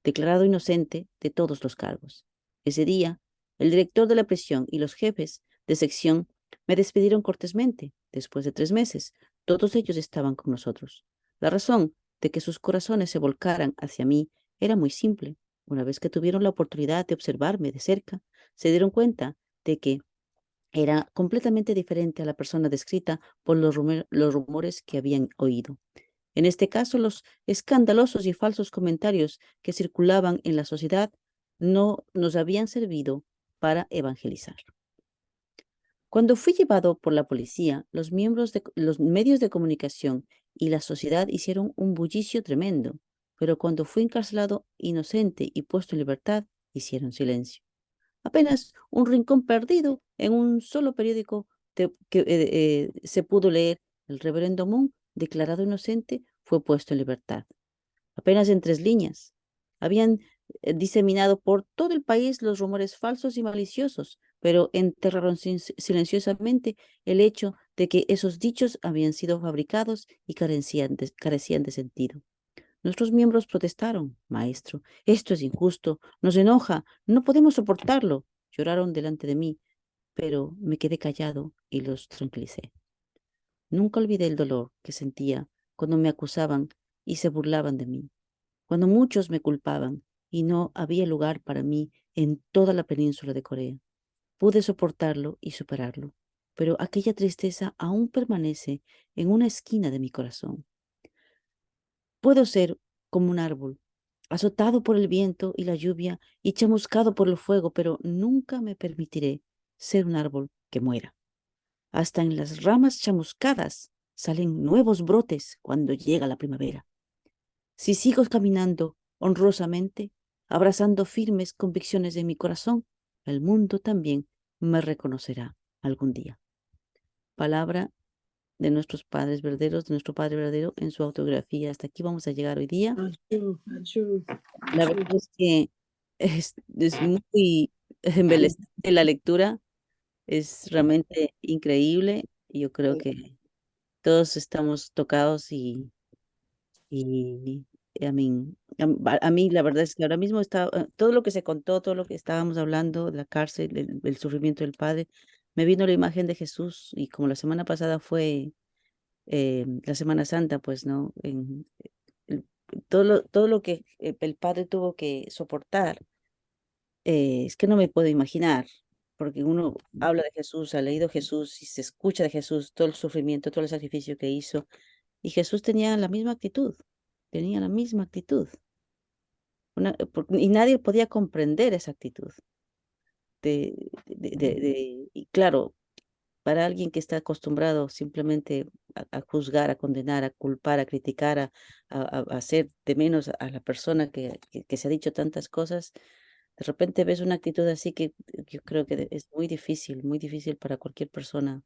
declarado inocente de todos los cargos. Ese día, el director de la prisión y los jefes de sección me despidieron cortésmente. Después de 3 meses, todos ellos estaban con nosotros. La razón de que sus corazones se volcaran hacia mí era muy simple. Una vez que tuvieron la oportunidad de observarme de cerca, se dieron cuenta de que era completamente diferente a la persona descrita por los rumores que habían oído. En este caso, los escandalosos y falsos comentarios que circulaban en la sociedad no nos habían servido para evangelizar. Cuando fui llevado por la policía, los medios de comunicación y la sociedad hicieron un bullicio tremendo, pero cuando fui encarcelado inocente y puesto en libertad, hicieron silencio. Apenas un rincón perdido en un solo periódico se pudo leer: el reverendo Moon, declarado inocente, fue puesto en libertad. Apenas en 3 líneas. Habían diseminado por todo el país los rumores falsos y maliciosos, pero enterraron silenciosamente el hecho de que esos dichos habían sido fabricados y carecían de sentido. Nuestros miembros protestaron: maestro, esto es injusto, nos enoja, no podemos soportarlo. Lloraron delante de mí, pero me quedé callado y los tranquilicé. Nunca olvidé el dolor que sentía cuando me acusaban y se burlaban de mí, cuando muchos me culpaban y no había lugar para mí en toda la península de Corea. Pude soportarlo y superarlo, pero aquella tristeza aún permanece en una esquina de mi corazón. Puedo ser como un árbol, azotado por el viento y la lluvia y chamuscado por el fuego, pero nunca me permitiré ser un árbol que muera. Hasta en las ramas chamuscadas salen nuevos brotes cuando llega la primavera. Si sigo caminando honrosamente, abrazando firmes convicciones de mi corazón, el mundo también me reconocerá algún día. Palabra de nuestros padres verdaderos, de nuestro Padre verdadero en su autografía. Hasta aquí vamos a llegar hoy día. La verdad es que es muy embelesante la lectura, es realmente increíble. Yo creo que todos estamos tocados y a mí la verdad es que ahora mismo está, todo lo que se contó, todo lo que estábamos hablando de la cárcel, el sufrimiento del Padre, me vino la imagen de Jesús, y como la semana pasada fue la Semana Santa, pues, ¿no? El- todo lo que el Padre tuvo que soportar, es que no me puedo imaginar, porque uno habla de Jesús, ha leído Jesús y se escucha de Jesús, todo el sufrimiento, todo el sacrificio que hizo, y Jesús tenía la misma actitud, tenía la misma actitud, y nadie podía comprender esa actitud. Y claro, para alguien que está acostumbrado simplemente a juzgar, a condenar, a culpar, a criticar, a hacer de menos a la persona que se ha dicho tantas cosas, de repente ves una actitud así que yo creo que es muy difícil para cualquier persona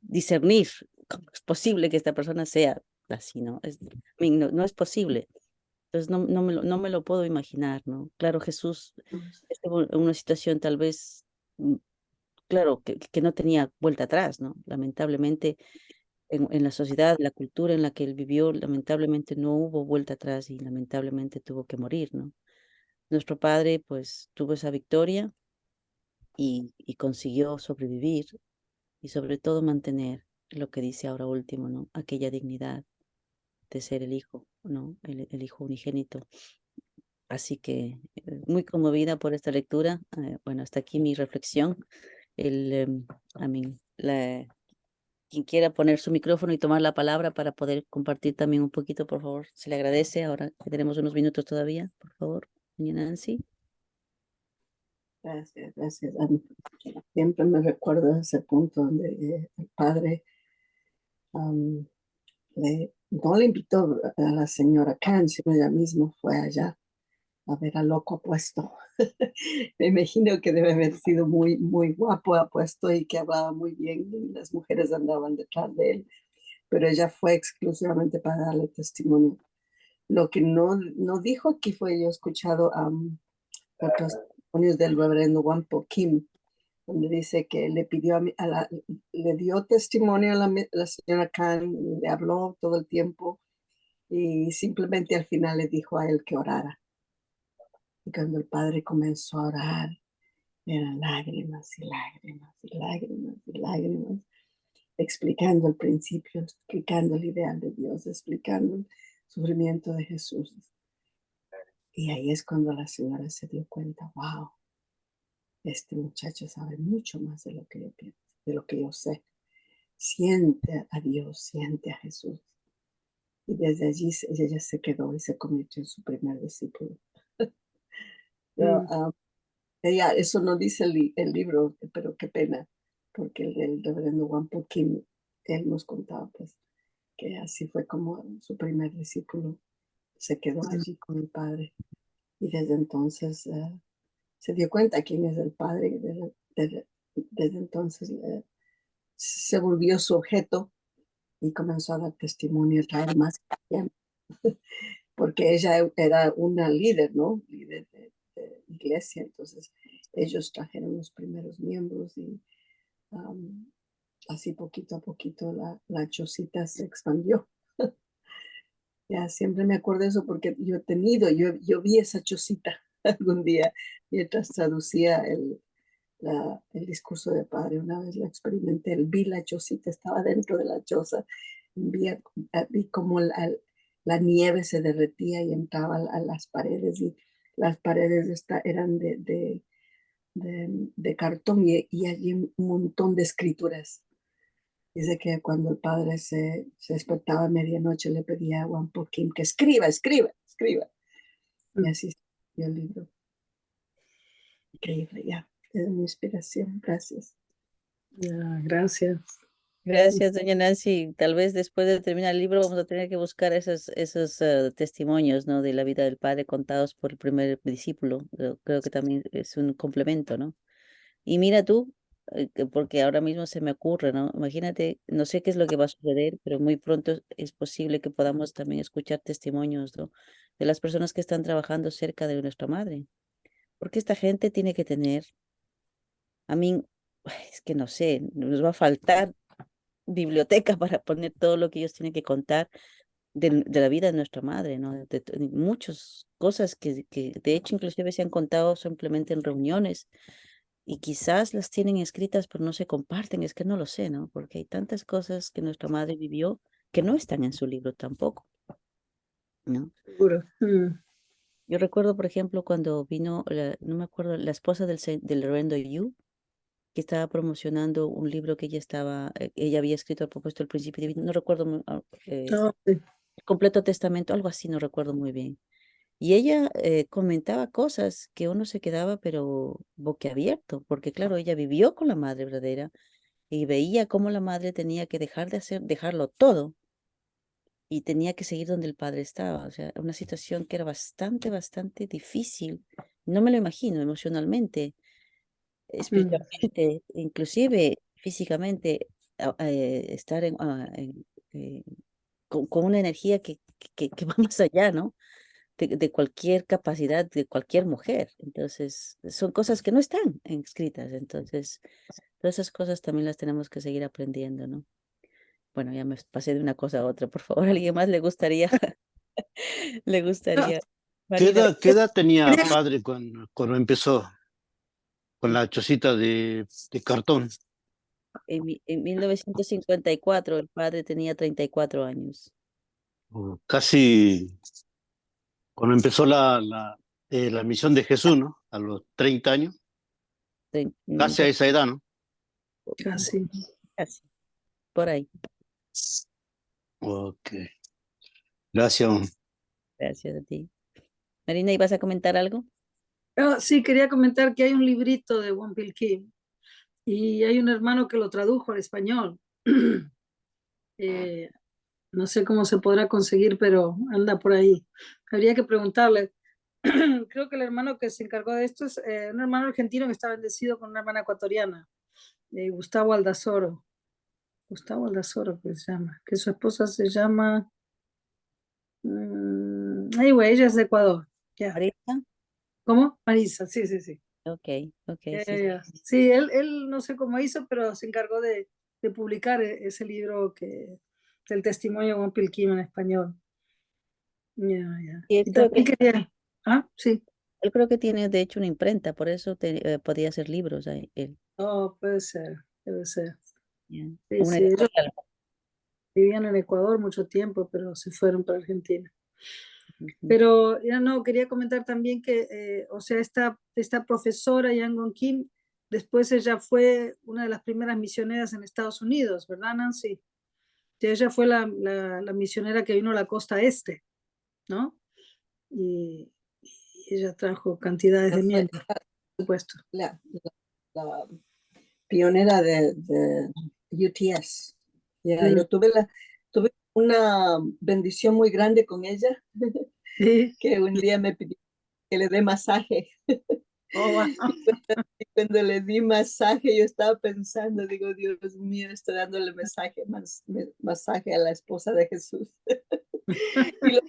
discernir cómo es posible que esta persona sea así, ¿no? No es posible. Entonces no me lo puedo imaginar, ¿no? Claro, Jesús estuvo en una situación tal vez, claro, que no tenía vuelta atrás, ¿no? Lamentablemente, en la sociedad, la cultura en la que él vivió, lamentablemente no hubo vuelta atrás y lamentablemente tuvo que morir, ¿no? Nuestro padre, pues, tuvo esa victoria y consiguió sobrevivir y sobre todo mantener lo que dice ahora último, ¿no? Aquella dignidad de ser el hijo, ¿no? El hijo unigénito. Así que muy conmovida por esta lectura. Bueno, hasta aquí mi reflexión. Amén. Quien quiera poner su micrófono y tomar la palabra para poder compartir también un poquito, por favor, se le agradece. Ahora que tenemos unos minutos todavía, por favor, doña Nancy. Gracias, gracias. Siempre me recuerdo ese punto donde el padre no le invitó a la señora Khan, sino ella misma fue allá a ver al loco apuesto. Me imagino que debe haber sido muy, muy guapo apuesto y que hablaba muy bien y las mujeres andaban detrás de él, pero ella fue exclusivamente para darle testimonio. Lo que no dijo aquí fue, yo he escuchado otros testimonios del reverendo Wampo Kim, donde dice que le pidió le dio testimonio a la señora Khan, le habló todo el tiempo y simplemente al final le dijo a él que orara. Y cuando el padre comenzó a orar, eran lágrimas y lágrimas y lágrimas y lágrimas, explicando el principio, explicando el ideal de Dios, explicando el sufrimiento de Jesús. Y ahí es cuando la señora se dio cuenta, wow, este muchacho sabe mucho más de lo que yo pienso, de lo que yo sé. Siente a Dios, siente a Jesús. Y desde allí ella se quedó y se convirtió en su primer discípulo. Pero, eso no dice el libro, pero qué pena, porque el reverendo Wampo Kim, él nos contaba pues que así fue como su primer discípulo se quedó allí con el padre. Y desde entonces se dio cuenta quién es el padre. Desde entonces se volvió su objeto y comenzó a dar testimonio, a traer más tiempo, porque ella era una líder, ¿no? Líder de iglesia, entonces ellos trajeron los primeros miembros y así poquito a poquito la chocita se expandió. Ya siempre me acuerdo de eso porque yo vi esa chocita algún día mientras traducía el discurso de padre. Una vez lo experimenté, vi la chocita, estaba dentro de la choza, vi como la nieve se derretía y entraba a las paredes y las paredes eran de cartón y allí un montón de escrituras. Dice que cuando el padre se despertaba a medianoche le pedía a Wampo Kim que escriba. Y así escribió el libro. Increíble, ya. Es mi inspiración. Gracias. Gracias. Gracias, doña Nancy. Tal vez después de terminar el libro vamos a tener que buscar esos testimonios, ¿no? De la vida del padre contados por el primer discípulo. Creo que también es un complemento, ¿no? Y mira tú, porque ahora mismo se me ocurre, ¿no? Imagínate, no sé qué es lo que va a suceder, pero muy pronto es posible que podamos también escuchar testimonios, ¿no? De las personas que están trabajando cerca de nuestra madre. Porque esta gente tiene que tener, a mí, es que no sé, nos va a faltar biblioteca para poner todo lo que ellos tienen que contar de la vida de nuestra madre, ¿no? De muchas cosas que de hecho inclusive se han contado simplemente en reuniones y quizás las tienen escritas pero no se comparten, es que no lo sé, ¿no? Porque hay tantas cosas que nuestra madre vivió que no están en su libro tampoco, ¿no? Seguro. Yo recuerdo, por ejemplo, cuando vino, no me acuerdo, la esposa del reverendo Yu, que estaba promocionando un libro que ella había escrito a propósito del Principio Divino, no recuerdo Sí. el completo testamento, algo así, no recuerdo muy bien. Y ella comentaba cosas que uno se quedaba pero boquiabierto, porque claro, ella vivió con la madre verdadera y veía cómo la madre tenía que dejarlo todo y tenía que seguir donde el padre estaba. O sea, una situación que era bastante, bastante difícil. No me lo imagino emocionalmente, espiritualmente, inclusive físicamente, estar con una energía que va más allá, ¿no? de cualquier capacidad de cualquier mujer. Entonces, son cosas que no están escritas. Entonces, todas esas cosas también las tenemos que seguir aprendiendo, ¿no? Bueno, ya me pasé de una cosa a otra. Por favor, ¿a alguien más le gustaría, le gustaría? Marina, ¿Qué edad tenía Quería- padre cuando empezó con la chocita de cartón? en 1954 el padre tenía 34 años. Casi cuando empezó la misión de Jesús, ¿no? A los 30 años, Trein- mm, casi a esa edad, ¿no? Casi. Casi, por ahí. Ok, gracias. Gracias a ti. Marina, ¿ibas a comentar algo? Sí, quería comentar que hay un librito de Wong Pil Kim y hay un hermano que lo tradujo al español. Eh, no sé cómo se podrá conseguir, pero anda por ahí. Habría que preguntarle. Creo que el hermano que se encargó de esto es un hermano argentino que está bendecido con una hermana ecuatoriana, Gustavo Aldazoro. Gustavo Aldazoro, que se llama. Que su esposa se llama. Anyway, ella es de Ecuador. Ya. Marina. ¿Cómo? Marisa, sí, sí, sí. Ok, Ya, sí. ya, ya. Sí, él no sé cómo hizo, pero se encargó de publicar ese libro del testimonio de Wong Pil Kim en español. Ya, ya. Y él Y creo también que, quería. Ah, sí. él creo que tiene de hecho una imprenta, por eso podía hacer libros ahí, él. Oh, puede ser, debe ser. Ya. Sí, Una sí, ellos editorial. vivían en Ecuador mucho tiempo, pero se fueron para Argentina. Ujú. Pero ya no, quería comentar también que, o sea, esta profesora Yang Gon Kim, después ella fue una de las primeras misioneras en Estados Unidos, ¿verdad, Nancy? Sí, ella fue la misionera que vino a la costa este, ¿no? Y, y ella trajo cantidades de Ella fue miembros, por supuesto. la pionera de UTS. Ya, Mm, yo tuve una bendición muy grande con ella, sí. que un día me pidió que le dé masaje. Oh, wow. Y cuando le di masaje, yo estaba pensando, digo, Dios mío, estoy dándole masaje a la esposa de Jesús. Y lo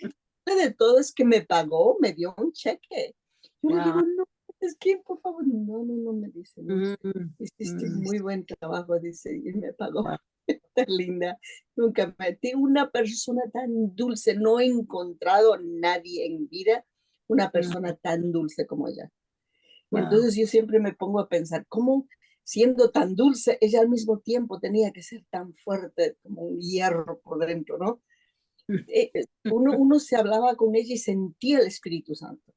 peor de todo es que me pagó, me dio un cheque. Yo le digo, Wow. no, es que por favor, no, me dice, no, Mm, hiciste mm, muy buen trabajo, dice, y me pagó. wow. Tan linda. Nunca metí una persona tan dulce. No he encontrado nadie en vida, una Mm, persona tan dulce como ella. Y wow. entonces yo siempre me pongo a pensar, ¿cómo siendo tan dulce, ella al mismo tiempo tenía que ser tan fuerte como un hierro por dentro, ¿no? Uno se hablaba con ella y sentía el Espíritu Santo.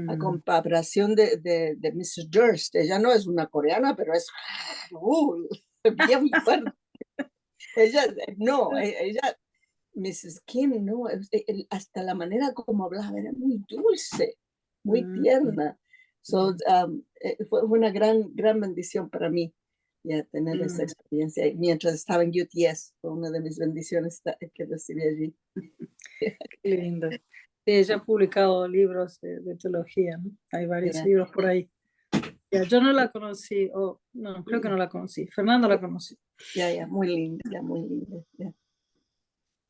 A Mm, comparación de Mrs. Durst, ella no es una coreana, pero es bien fuerte. Ella, no, ella, Mrs. Kim, no, hasta la manera como hablaba era muy dulce, muy mm, tierna. So, mm, fue una gran bendición para mí ya tener esa mm. experiencia. Y mientras estaba en UTS, fue una de mis bendiciones que recibí allí. Qué lindo. Sí, ella ha publicado libros de teología, ¿no? Hay varios Yeah, libros por ahí. Ya, yo no la conocí, o no, creo que no la conocí. Fernando la conocí. muy linda, muy linda. Yeah.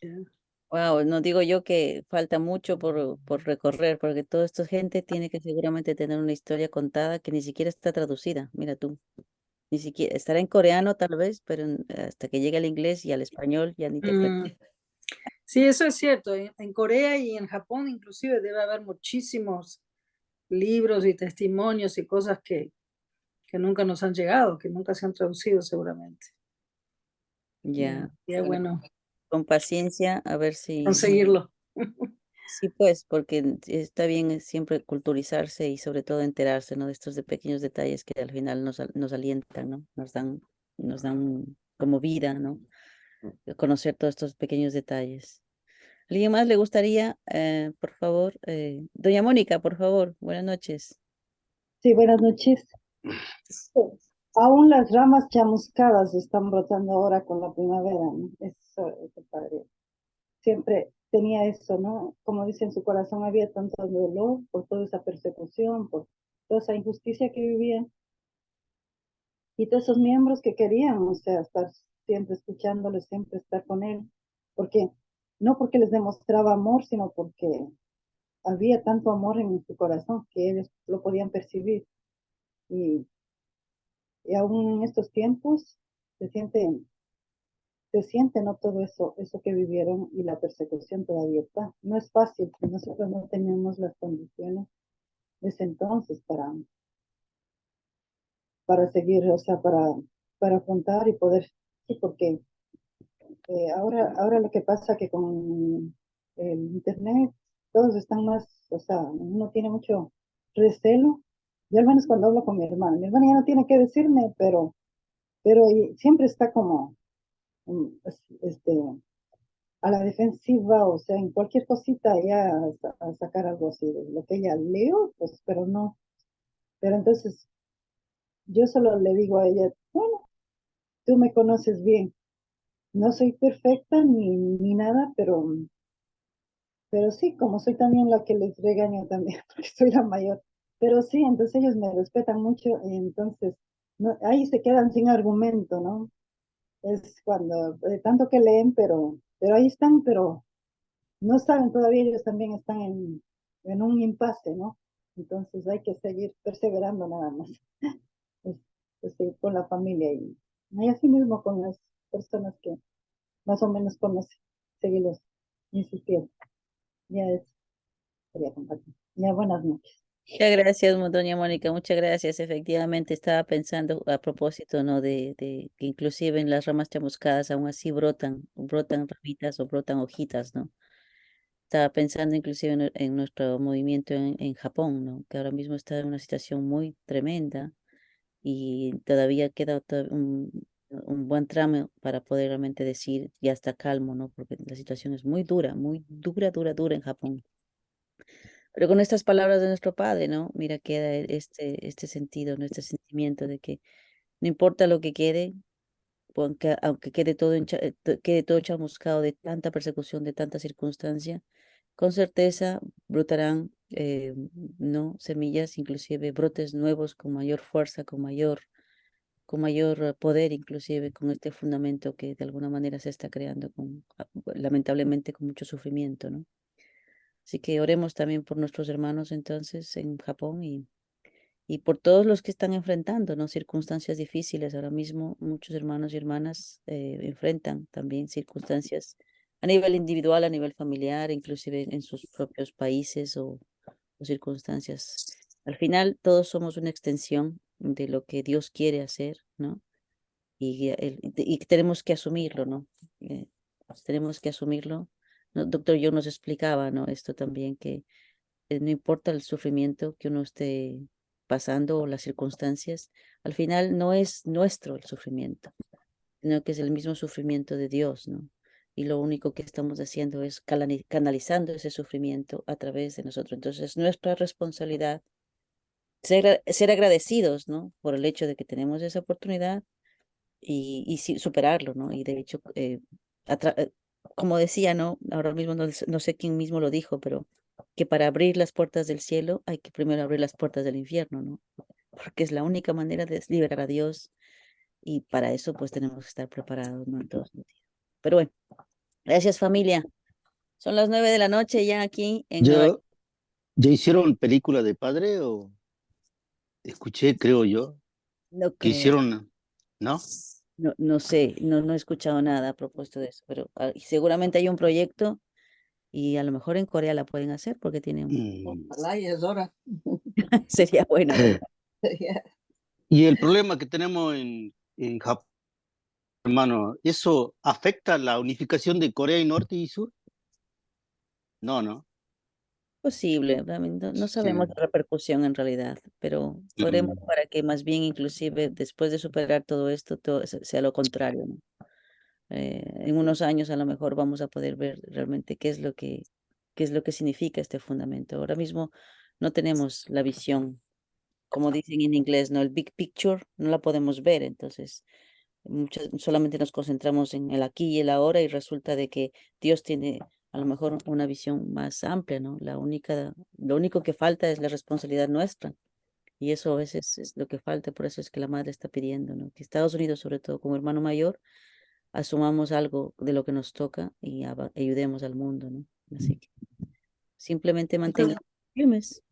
Ya. Wow, no digo yo que falta mucho por recorrer, porque toda esta gente tiene que seguramente tener una historia contada que ni siquiera está traducida. Mira tú, ni siquiera estará en coreano tal vez, pero hasta que llegue al inglés y al español ya ni te cuento. Mm, sí, eso es cierto. En Corea y en Japón inclusive debe haber muchísimos libros y testimonios y cosas que nunca nos han llegado, que nunca se han traducido seguramente. Ya, Ya, ya bueno, con paciencia, a ver si, conseguirlo. sí pues, porque está bien siempre culturizarse y sobre todo enterarse, ¿no? De estos de pequeños detalles que al final nos alientan, ¿no? Nos dan como vida, ¿no? Conocer todos estos pequeños detalles. ¿Alguien más le gustaría, por favor? Doña Mónica, por favor, buenas noches. Sí, buenas noches. Aún las ramas chamuscadas están brotando ahora con la primavera, ¿no? Eso padre. Siempre tenía eso, ¿no? Como dice, en su corazón había tanto dolor por toda esa persecución, por toda esa injusticia que vivían. Y todos esos miembros que querían, o sea, estar siempre escuchándole, siempre estar con él. Porque, no porque les demostraba amor, sino porque había tanto amor en su corazón que ellos lo podían percibir. Y aún en estos tiempos se siente, ¿no? Todo eso que vivieron y la persecución todavía está. No es fácil, nosotros no tenemos las condiciones de ese entonces para seguir, o sea, para afrontar y poder, sí, porque ahora lo que pasa que con el internet todos están más, o sea, uno tiene mucho recelo. Yo al menos cuando hablo con mi hermana ya no tiene que decirme, pero siempre está como, este, a la defensiva, o sea, en cualquier cosita ya a sacar algo así, de lo que ella leo, pues, pero no, pero entonces yo solo le digo a ella, bueno, tú me conoces bien, no soy perfecta ni nada, pero sí, como soy también la que les regaño también, porque soy la mayor, pero sí, entonces ellos me respetan mucho y entonces no, ahí se quedan sin argumento, ¿no? Es cuando, tanto que leen, pero ahí están, pero no saben todavía, ellos también están en un impasse, ¿no? Entonces hay que seguir perseverando nada más. Es, sí, con la familia y así mismo con las personas que más o menos conocen, seguirlos insistiendo. Ya es, quería compartir. Ya buenas noches. Muchas gracias, doña Mónica, muchas gracias. Efectivamente, estaba pensando a propósito, ¿no? De que inclusive en las ramas chamuscadas aún así brotan ramitas o brotan hojitas, ¿no? Estaba pensando inclusive en nuestro movimiento en Japón, ¿no? Que ahora mismo está en una situación muy tremenda y todavía queda un buen tramo para poder realmente decir ya está calmo, ¿no? Porque la situación es muy dura en Japón. Pero con estas palabras de nuestro Padre, ¿no? Mira, queda este sentido, ¿no? Este sentimiento de que no importa lo que quede, aunque quede todo, quede todo chamuscado de tanta persecución, de tanta circunstancia, con certeza brotarán, ¿no? Semillas, inclusive brotes nuevos con mayor fuerza, con mayor poder, inclusive con este fundamento que de alguna manera se está creando, lamentablemente con mucho sufrimiento, ¿no? Así que oremos también por nuestros hermanos entonces en Japón y por todos los que están enfrentando, ¿no? Circunstancias difíciles. Ahora mismo muchos hermanos y hermanas enfrentan también circunstancias a nivel individual, a nivel familiar, inclusive en sus propios países o circunstancias. Al final todos somos una extensión de lo que Dios quiere hacer, ¿no? Y tenemos que asumirlo, ¿no? Tenemos que asumirlo. ¿No? Doctor Yo nos explicaba, ¿no? Esto también, que no importa el sufrimiento que uno esté pasando o las circunstancias, al final no es nuestro el sufrimiento, sino que es el mismo sufrimiento de Dios, ¿no? Y lo único que estamos haciendo es canalizando ese sufrimiento a través de nosotros. Entonces, nuestra responsabilidad ser agradecidos, ¿no? Por el hecho de que tenemos esa oportunidad y sí, superarlo, ¿no? Y de hecho, como decía, ¿no? Ahora mismo no sé quién mismo lo dijo, pero que para abrir las puertas del cielo hay que primero abrir las puertas del infierno, ¿no? Porque es la única manera de liberar a Dios y para eso pues tenemos que estar preparados, ¿no? En todos sentidos. Pero bueno, gracias familia. Son las 9 de la noche ya aquí en Nueva York. ¿Ya, ya hicieron película de padre o escuché, creo yo, No que creo, hicieron, ¿no? no sé, no he escuchado nada a propósito de eso, pero seguramente hay un proyecto y a lo mejor en Corea la pueden hacer porque tienen, Ojalá y es hora. sería bueno, ¿verdad? Y el problema que tenemos en Japón, hermano, ¿eso afecta la unificación de Corea y Norte y Sur? No, no. Posible, realmente no Sí. sabemos la repercusión en realidad, pero oremos Mm. para que más bien inclusive después de superar todo esto, todo sea lo contrario, ¿no? En unos años a lo mejor vamos a poder ver realmente qué es lo que significa este fundamento. Ahora mismo no tenemos la visión, como dicen en inglés, ¿no? El big picture no la podemos ver, entonces solamente nos concentramos en el aquí y el ahora y resulta de que Dios tiene a lo mejor una visión más amplia, ¿no? Lo único que falta es la responsabilidad nuestra y eso a veces es lo que falta, por eso es que la madre está pidiendo, ¿no? Que Estados Unidos, sobre todo como hermano mayor, asumamos algo de lo que nos toca y ayudemos al mundo, ¿no? Así que simplemente mantengan firmes.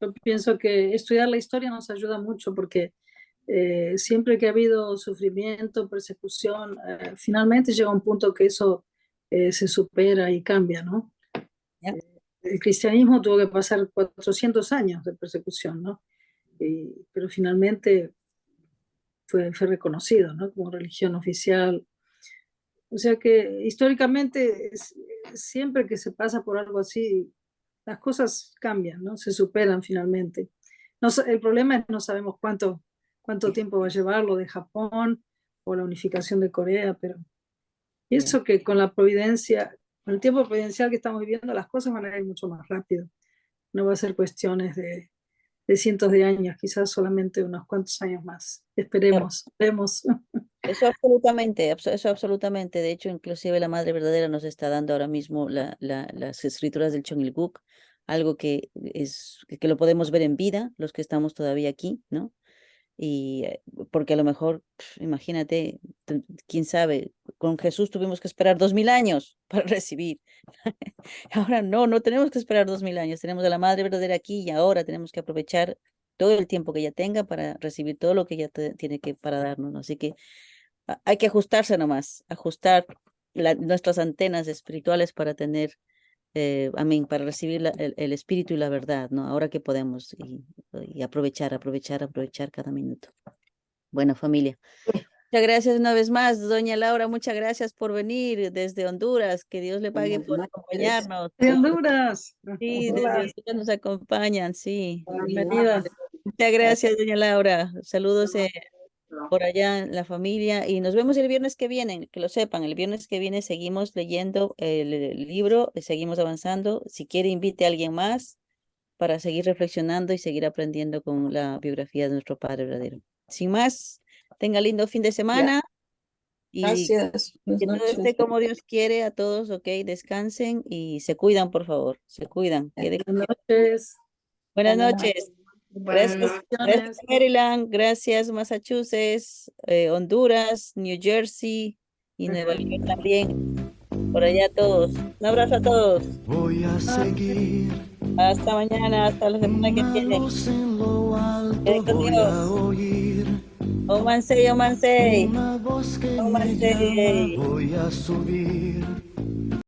Yo pienso que estudiar la historia nos ayuda mucho porque siempre que ha habido sufrimiento, persecución, finalmente llega un punto que eso se supera y cambia, ¿no? Ya. El cristianismo tuvo que pasar 400 años de persecución, ¿no? Pero finalmente fue reconocido, ¿no? Como religión oficial. O sea que históricamente, siempre que se pasa por algo así, las cosas cambian, ¿no? Se superan finalmente. El problema es que no sabemos cuánto tiempo va a llevar lo de Japón o la unificación de Corea, pero pienso que con la providencia, con el tiempo providencial que estamos viviendo, las cosas van a ir mucho más rápido. No va a ser cuestiones de cientos de años, quizás solamente unos cuantos años más. Esperemos, vemos. Eso absolutamente, eso absolutamente. De hecho, inclusive la Madre Verdadera nos está dando ahora mismo las escrituras del Cheonilguk, algo que lo podemos ver en vida, los que estamos todavía aquí, ¿no? Y porque a lo mejor, imagínate, quién sabe, con Jesús tuvimos que esperar 2000 años para recibir. Ahora no tenemos que esperar 2000 años, tenemos a la Madre Verdadera aquí y ahora tenemos que aprovechar todo el tiempo que ella tenga para recibir todo lo que ella tiene que para darnos, ¿no? Así que hay que ajustarse nomás, ajustar nuestras antenas espirituales para tener, amén, para recibir el espíritu y la verdad, ¿no? Ahora que podemos y aprovechar cada minuto. Bueno, familia. Muchas gracias una vez más, doña Laura, muchas gracias por venir desde Honduras, que Dios le pague por acompañarnos. De Honduras. Sí, Hola. desde Honduras nos acompañan, sí. Bienvenida. Muchas gracias, doña Laura. Saludos por allá en la familia y nos vemos el viernes que viene, que lo sepan, el viernes que viene seguimos leyendo el libro, seguimos avanzando. Si quiere, invite a alguien más para seguir reflexionando y seguir aprendiendo con la biografía de nuestro Padre verdadero. Sin más, tenga lindo fin de semana y Gracias. Buenas que todo noches. esté como Dios quiere a todos, ok, descansen y se cuidan, por favor, se cuidan. Buenas noches. Buenas noches. Gracias, gracias Maryland, gracias Massachusetts, Honduras, New Jersey y Nueva York también. Por allá todos. Un abrazo a todos. Voy a seguir. Hasta mañana, hasta la semana que viene. En lo alto Quede con voy Dios. a oír Omansei, Omansei. una voz que me Omansei. llama. Voy a subir